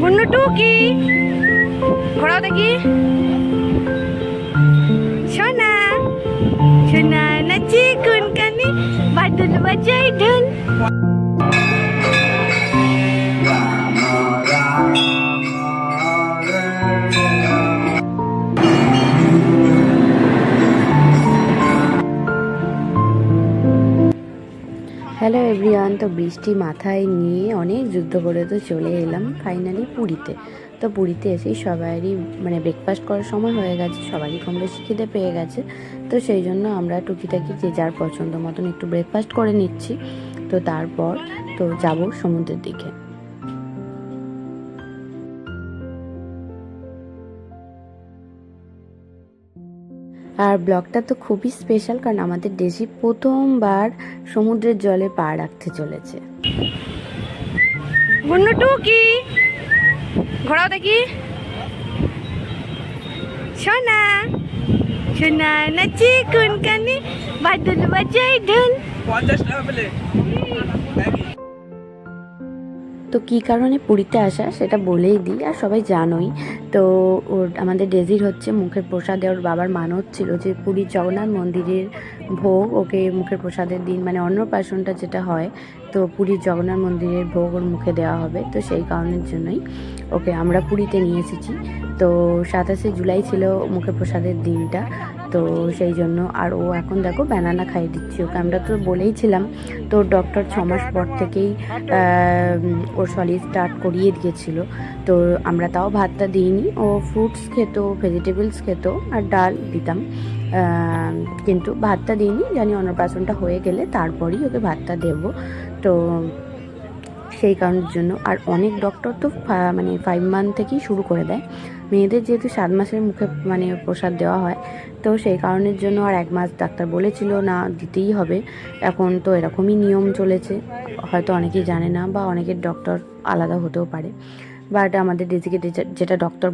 মুন্নু টুকি ঘোরাও দেখি। সোনা সোনা নাচি কোন কানে বাদল বাজাই ঢোল। হ্যালো এভরিওয়ান, তো বৃষ্টি মাথায় নিয়ে অনেক যুদ্ধ করে তো চলে এলাম ফাইনালি পুরীতে। তো পুরীতে এসেই সবারই মানে ব্রেকফাস্ট করার সময় হয়ে গেছে, সবারই কম বেশি খিদে পেয়ে গেছে। তো সেই জন্য আমরা টুকিটাকি যে যার পছন্দ মতন একটু ব্রেকফাস্ট করে নিচ্ছি। তো তারপর তো যাব সমুদ্রের দিকে। আর ব্লগটা তো খুবই স্পেশাল, কারণ আমাদের ডেজি প্রথমবার সমুদ্রের জলে পা রাখতে চলেছে। মুন্নু টুকি ঘোরাও দেখি। সোনা সোনা নাচি কোন কানে বাদল বাজাই ঢোল। 50 টাকা পেলে। তো কী কারণে পুরীতে আসা সেটা বলেই দিই, আর সবাই জানোই। তো ওর আমাদের ডেজির হচ্ছে মুখের প্রসাদে ওর বাবার মানত ছিল যে পুরীর জগন্নাথ মন্দিরের ভোগ ওকে মুখের প্রসাদের দিন, মানে অন্নপ্রাশনটা যেটা হয়, তো পুরীর জগন্নাথ মন্দিরের ভোগ ওর মুখে দেওয়া হবে। তো সেই কারণের জন্যই ওকে আমরা পুরীতে নিয়ে এসেছি। তো 27শে জুলাই ছিল মুখের প্রসাদের দিনটা। তো সেই জন্য আর ও এখন দেখো ব্যানানা খাইয়ে দিচ্ছি ওকে। আমরা তো বলেইছিলাম, তো ডক্টর 6 মাস পর থেকেই ওর সলিড স্টার্ট করিয়ে দিয়েছিল। তো আমরা তাও ভাতটা দিইনি, ও ফ্রুটস খেত, ভেজিটেবলস খেত আর ডাল দিতাম, কিন্তু ভাতটা দিইনি। জানি অন্নপ্রাশনটা হয়ে গেলে তারপরেই ওকে ভাতটা দেবো। তো সেই কারণের জন্য আর অনেক ডক্টর তো মানে 5 মান্থ থেকেই শুরু করে দেয়। মেয়েদের যেহেতু 7 মাসের মুখে মানে প্রসাদ দেওয়া হয়, তো সেই কারণের জন্য আর 1 মাস ডাক্তার বলেছিল না দিতেই হবে। এখন তো এরকমই নিয়ম চলেছে, হয়তো অনেকেই জানে না বা অনেকের ডক্টর আলাদা হতেও পারে, বাট আমাদের ডেজিকে যেটা ডক্টর।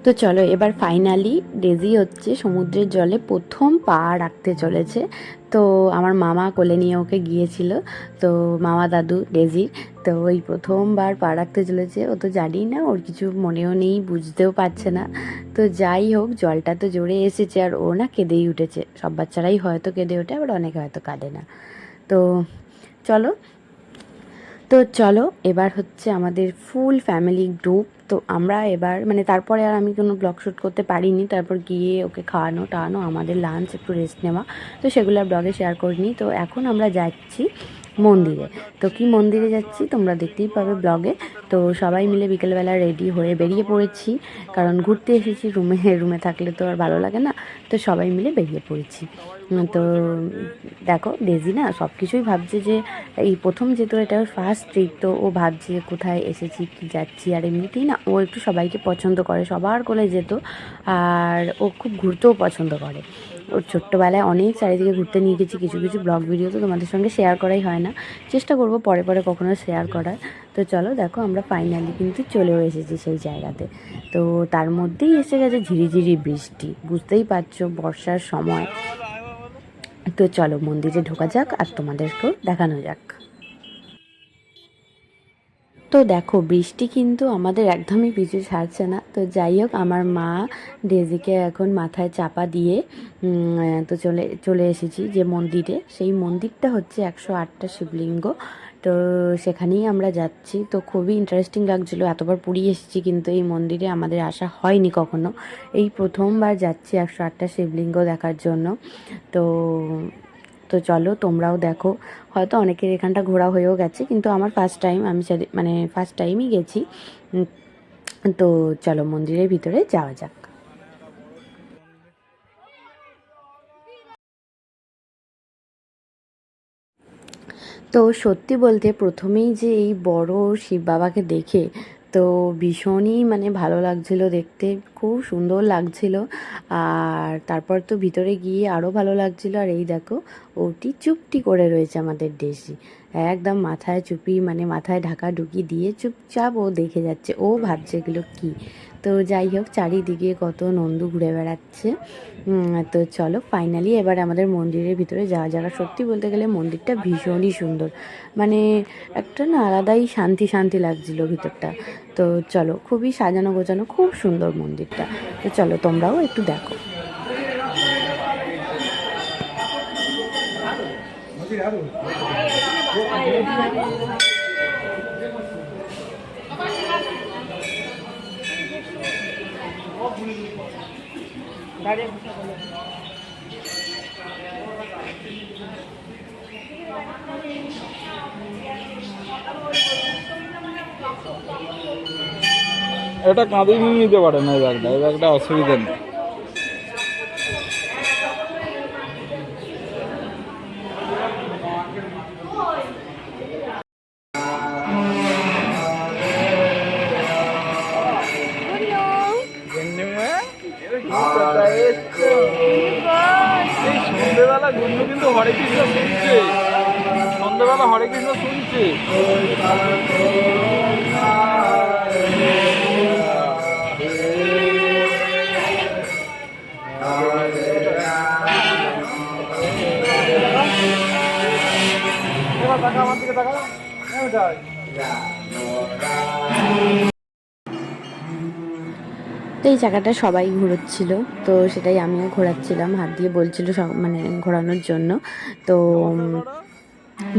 তো চলো এবার ফাইনালি ডেজি হচ্ছে সমুদ্রের জলে প্রথম পা রাখতে চলেছে। তো আমার মামা কোলে নিয়ে ওকে গিয়েছিল, তো মামা দাদু ডেজির। তো ওই প্রথমবার পা রাখতে চলেছে, ও তো জানি না, ওর কিছু মনেও নেই, বুঝতেও পারছে না। তো যাই হোক, জলটা তো জোরে এসেছে আর ও না কেঁদেই উঠেছে। সব বাচ্চারাই হয়তো কেঁদে ওঠে, আবার অনেকে হয়তো কাঁদে না। তো চলো চলো এবার হচ্ছে আমাদের ফুল ফ্যামিলি গ্রুপ। তো আমরা এবার মানে তারপরে আর আমি কোনো ব্লগ শ্যুট করতে পারিনি। তারপর গিয়ে ওকে খাওয়ানো টাওয়ানো, আমাদের লাঞ্চ, একটু রেস্ট নেওয়া, তো সেগুলো আর ব্লগে শেয়ার করিনি। তো এখন আমরা যাচ্ছি মন্দিরে। তো কি মন্দিরে যাচ্ছি তোমরা দেখতেই পাবে ব্লগে। তো সবাই মিলে বিকেলবেলা রেডি হয়ে বেরিয়ে পড়েছি, কারণ ঘুরতে এসেছি, রুমে থাকলে তো আর ভালো লাগে না। তো সবাই মিলে বেরিয়ে পড়েছি। তো দেখো ডেজি না সব কিছুই ভাবছে যে এই প্রথম, যেহেতু এটা ফার্স্ট ট্রিপ, তো ও ভাবছে কোথায় এসেছি, কি যাচ্ছি। আর এমনিতেই না ও একটু সবাইকে পছন্দ করে, সবার কোলে যেত, আর ও খুব ঘুরতেও পছন্দ করে। ওর ছোট্টোবেলায় অনেক চারিদিকে ঘুরতে নিয়ে গেছি, কিছু কিছু ব্লগ ভিডিও তো তোমাদের সঙ্গে শেয়ার করাই হয় না, চেষ্টা করব পরে পরে কখনো শেয়ার করার। তো চলো দেখো আমরা ফাইনালি কিন্তু চলেও এসেছি সেই জায়গাতে। তো তার মধ্যেই এসে গেছে ঝিরিঝিরি বৃষ্টি, বুঝতেই পারছো বর্ষার সময়। তো চলো মন্দিরে ঢোকা যাক আর তোমাদেরকেও দেখানো যাক। তো দেখো বৃষ্টি কিন্তু আমাদের একদমই পিছু ছাড়ছে না। তো যাই হোক, আমার মা ডেজিকে এখন মাথায় চাপা দিয়ে তো চলে এসেছি যে মন্দিরে। সেই মন্দিরটা হচ্ছে 108টা শিবলিঙ্গ। তো সেখানেই আমরা যাচ্ছি। তো খুবই ইন্টারেস্টিং লাগছিলো, এতবার পুরী এসেছি কিন্তু এই মন্দিরে আমাদের আসা হয়নি কখনো। এই প্রথমবার যাচ্ছি 108টা শিবলিঙ্গ দেখার জন্য। তো তো চলো তোমরাও দেখো। হয়তো অনেকের এখানটা ঘোরা হয়েও গেছে, কিন্তু আমার ফার্স্ট টাইম, আমি মানে ফার্স্ট টাইমই গেছি। তো চলো মন্দিরের ভিতরে যাওয়া যাক। তো সত্যি বলতে প্রথমেই যে এই বড় শিব বাবাকে দেখে তো ভীষণই মানে ভালো লাগছিল দেখতে, খুব সুন্দর লাগছিল। আর তারপর তো ভিতরে গিয়ে আরও ভালো লাগছিল। আর এই দেখো ওটি চুপটি করে রয়েছে আমাদের ডেজি, একদম মাথায় চুপি মানে মাথায় ঢাকা ঢুকি দিয়ে চুপচাপ ও দেখে যাচ্ছে, ও ভাবছে এগুলো কী। তো যাই হোক, চারিদিকে কত নন্দু ঘুরে বেড়াচ্ছে। তো চলো ফাইনালি এবার আমাদের মন্দিরের ভিতরে যাওয়া যাক। সত্যি বলতে গেলে মন্দিরটা ভীষণই সুন্দর, মানে একটা না আলাদাই শান্তি শান্তি লাগছিল ভিতরটা। তো চলো, খুবই সাজানো গোছানো, খুব সুন্দর মন্দিরটা। তো চলো তোমরাও একটু দেখো। এটা কাঁধে নিয়ে নিতে পারে না, এই ব্যাগটা অসুবিধা নেই। সন্ধ্যেবেলা গুন্ডু কিন্তু হরে কৃষ্ণ শুনছে, সন্ধ্যেবেলা হরে কৃষ্ণ শুনছে। আমার দিকে দেখা তো এই জায়গাটা সবাই ঘুরোচ্ছিল, তো সেটাই আমিও ঘোরাচ্ছিলাম, হাত দিয়ে বলছিল সব মানে ঘোরানোর জন্য। তো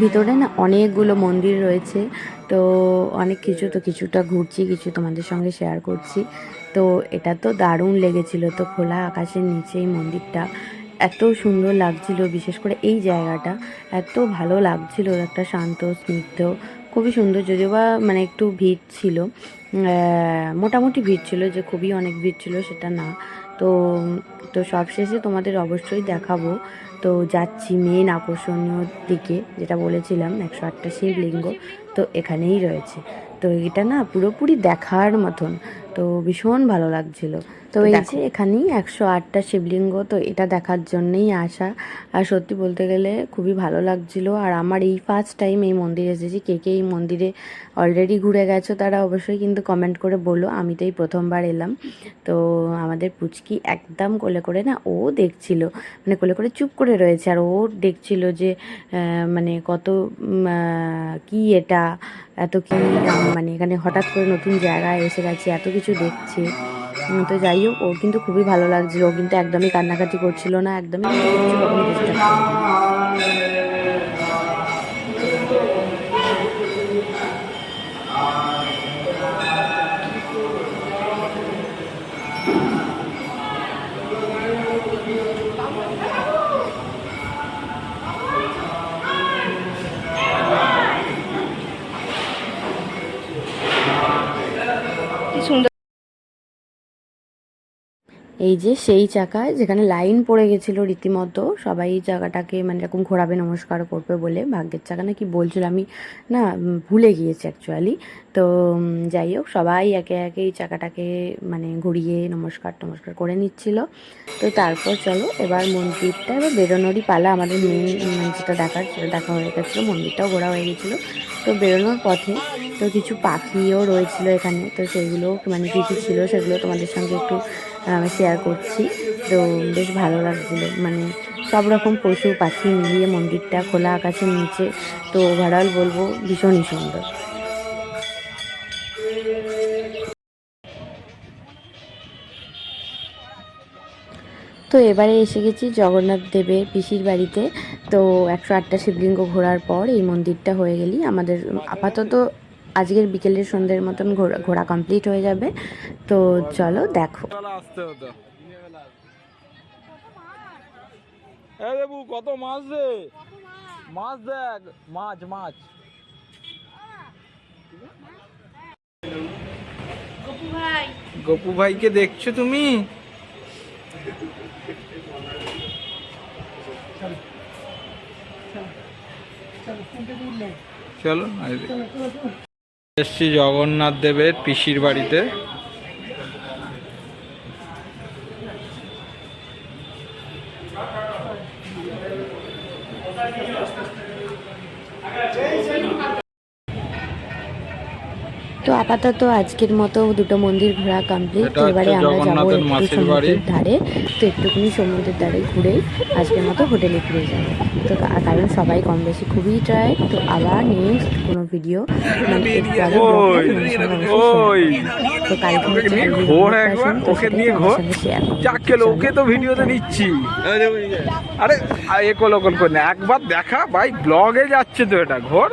ভিতরে না অনেকগুলো মন্দির রয়েছে, তো অনেক কিছু, তো কিছুটা ঘুরছি, কিছু তোমাদের সঙ্গে শেয়ার করছি। তো এটা তো দারুণ লেগেছিল। তো খোলা আকাশের নিচে এই মন্দিরটা এত সুন্দর লাগছিল, বিশেষ করে এই জায়গাটা এত ভালো লাগছিল, একটা শান্ত স্নিগ্ধ, খুবই সুন্দর। যদিও বা মানে একটু ভিড় ছিল, মোটামুটি ভিড় ছিল, যে খুবই অনেক ভিড় ছিল সেটা না। তো তো সবশেষে তোমাদের অবশ্যই দেখাবো। তো যাচ্ছি মেন আকর্ষণীয় দিকে, যেটা বলেছিলাম 108টা শিবলিঙ্গ তো এখানেই রয়েছে। তো এটা না পুরোপুরি দেখার মতন, তো ভীষণ ভালো লাগছিল। তো এই যে এখানেই 108টা শিবলিঙ্গ, তো এটা দেখার জন্যেই আসা। আর সত্যি বলতে গেলে খুবই ভালো লাগছিল। আর আমার এই ফার্স্ট টাইম এই মন্দিরে এসেছি। কে কে এই মন্দিরে অলরেডি ঘুরে গেছো তারা অবশ্যই কিন্তু কমেন্ট করে বলো। আমি তো এই প্রথমবার এলাম। তো আমাদের পুচকি একদম কোলে করে না ও দেখছিল, মানে কোলে করে চুপ করে রয়েছে, আর ও দেখছিল যে মানে কত কি এটা, এত কি মানে এখানে হঠাৎ করে নতুন জায়গায় এসে গেছে, এত কিছু দেখছে। তো যাই হোক, ওর কিন্তু খুবই ভালো লাগছিল। ও কিন্তু একদমই কান্নাকাটি করছিল না, একদমই কিন্তু কিছু রকম ডিস্টার্ব করেনি। কি সুন্দর এই যে সেই চাকায় যেখানে লাইন পড়ে গেছিলো রীতিমতো, সবাই এই জায়গাটাকে মানে এরকম ঘোরাবে, নমস্কার করবে বলে। ভাগ্যের চাকা না কি বলছিল, আমি না ভুলে গিয়েছি অ্যাকচুয়ালি। তো যাই হোক, সবাই একে একে এই চাকাটাকে মানে ঘুরিয়ে নমস্কার টমস্কার করে নিচ্ছিল। তো তারপর চলো এবার মন্দিরটা এবার বেরোনোরই পালা। আমাদের মেন যেটা দেখার সেটা দেখা হয়ে গেছিলো, মন্দিরটাও ঘোরা হয়ে গেছিলো। তো বেরোনোর পথে তো কিছু পাখিও রয়েছিল এখানে, তো সেইগুলো মানে কী কী ছিল সেগুলো তোমাদের সঙ্গে একটু শেয়ার করছি। তো বেশ ভালো লাগছিলো, মানে সব রকম পশু পাখি মিলিয়ে মন্দিরটা খোলা আকাশের নিচে। তো ওভারঅল বলবো ভীষণই সুন্দর। তো এবারে এসে গেছি জগন্নাথ দেবের পিসির বাড়িতে। তো 108টা শিবলিঙ্গ ঘোরার পর এই মন্দিরটা হয়ে গেলেই আমাদের আপাতত আজকের বিকেলের সন্ধ্যের মতন ঘোরা কমপ্লিট হয়ে যাবে। তো চলো দেখো। আসতে হতো। এই দেবু কত মাছ রে, মাছ দেখ, মাছ মাছ। গপু ভাইকে দেখছো তুমি? চলো এসছি জগন্নাথ দেবের পিসির বাড়িতে। তো আপাতত আজকের মতো দুটো মন্দির ঘোরা কমপ্লিট। এটা এবারে হচ্ছে আমরা যাবো জগন্নাথের একটু মাসির বাড়ি। সমুদ্রের ধারে। তো একটুখানি সমুদ্রের ধারে ঘুরেই আজকের মতো হোটেলে ফিরে যাবো। তো কারণ সবাই কম বেশি খুবই টায়ার্ড। তো আবার নেক্সট কোনো ভিডিও মানে এর পরে ব্লগটা ওই তো কালকে হচ্ছে নিয়ে দেবীর ঘোর অন্নপ্রাশন, একবার, তো ওকে সেটাই নিয়ে তোমাদের ঘোর। সঙ্গে শেয়ার করবো। যাক গেল, ওকে তো ভিডিওতে নিচ্ছি। আরে একল ওকল করে না, একবার দেখা ভাই, ব্লগে যাচ্ছে তো এটা, ঘোর।